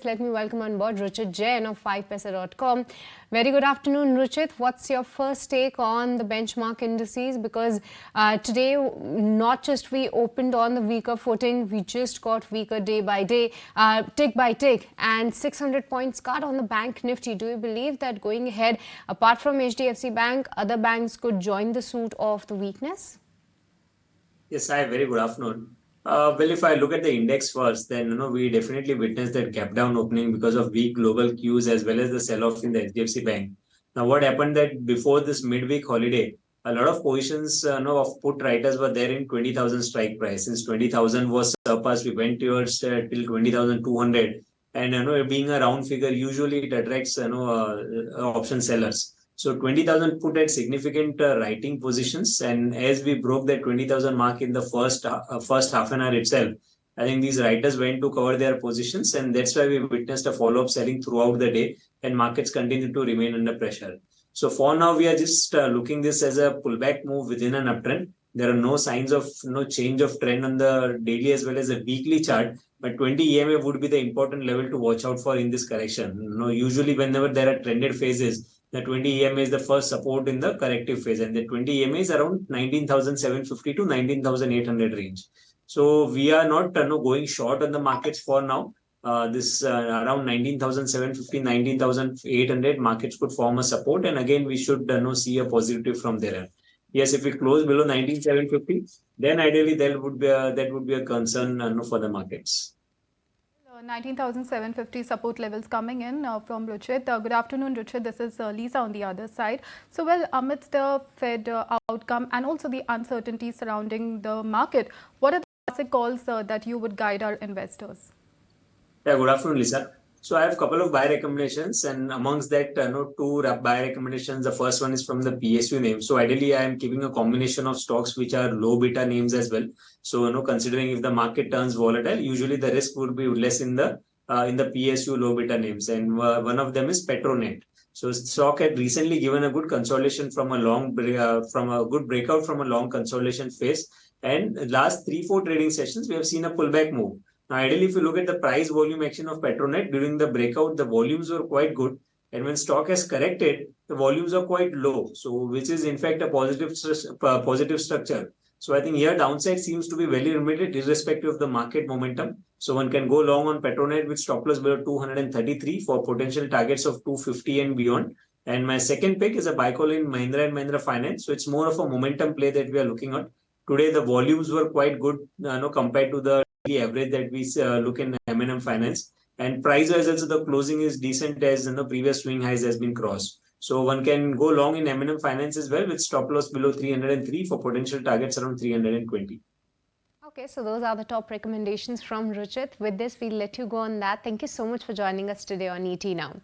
Let me welcome on board Ruchit Jain of 5paisa.com. Very good afternoon, Ruchit. What's your first take on the benchmark indices? Because today, not just we opened on the weaker footing, we just got weaker day by day, tick by tick, and 600 points cut on the bank Nifty. Do you believe that going ahead, apart from HDFC Bank, other banks could join the suit of the weakness? Yes, hi, very good afternoon. If I look at the index first, then we definitely witnessed that gap down opening because of weak global cues as well as the sell-off in the HDFC Bank. Now, what happened that before this midweek holiday, a lot of positions of put writers were there in 20,000 strike price. Since 20,000 was surpassed, we went towards till 20,200. And being a round figure, usually it attracts option sellers. So 20,000 put at significant writing positions, and as we broke that 20,000 mark in the first half an hour itself, I think these writers went to cover their positions, and that's why we witnessed a follow-up selling throughout the day, and markets continue to remain under pressure. So for now, we are just looking this as a pullback move within an uptrend. There are no signs of no change of trend on the daily as well as the weekly chart, but 20 EMA would be the important level to watch out for in this correction. Usually whenever there are trended phases, the 20 EMA is the first support in the corrective phase, and the 20 EMA is around 19,750 to 19,800 range. So we are not going short on the markets for now. This around 19,750, 19,800 markets could form a support, and again we should see a positive from there. Yes, if we close below 19,750, then ideally that would be a concern for the markets. 19,750 support levels coming in from Ruchit. Good afternoon, Ruchit. This is Lisa on the other side. So, well, amidst the Fed outcome and also the uncertainty surrounding the market, what are the classic calls that you would guide our investors? Yeah, good afternoon, Lisa. So I have a couple of buy recommendations, and amongst that, two buy recommendations. The first one is from the PSU name. So ideally, I am keeping a combination of stocks which are low beta names as well. So considering if the market turns volatile, usually the risk would be less in the PSU low beta names, and one of them is Petronet. So stock had recently given a good consolidation from a good breakout from a long consolidation phase, and last 3-4 trading sessions we have seen a pullback move. Now, ideally, if you look at the price volume action of Petronet during the breakout, the volumes were quite good. And when stock has corrected, the volumes are quite low. So, which is in fact a positive structure. So, I think here downside seems to be very limited irrespective of the market momentum. So, one can go long on Petronet with stop loss below 233 for potential targets of 250 and beyond. And my second pick is a buy call in Mahindra and Mahindra Finance. So, it's more of a momentum play that we are looking at. Today, the volumes were quite good compared to the average that we look in M&M Finance, and price wise also the closing is decent as previous swing highs has been crossed. So one can go long in M&M Finance as well with stop loss below 303 for potential targets around 320. Okay, so those are the top recommendations from Ruchit. With this, we'll let you go on that. Thank you so much for joining us today on ET Now.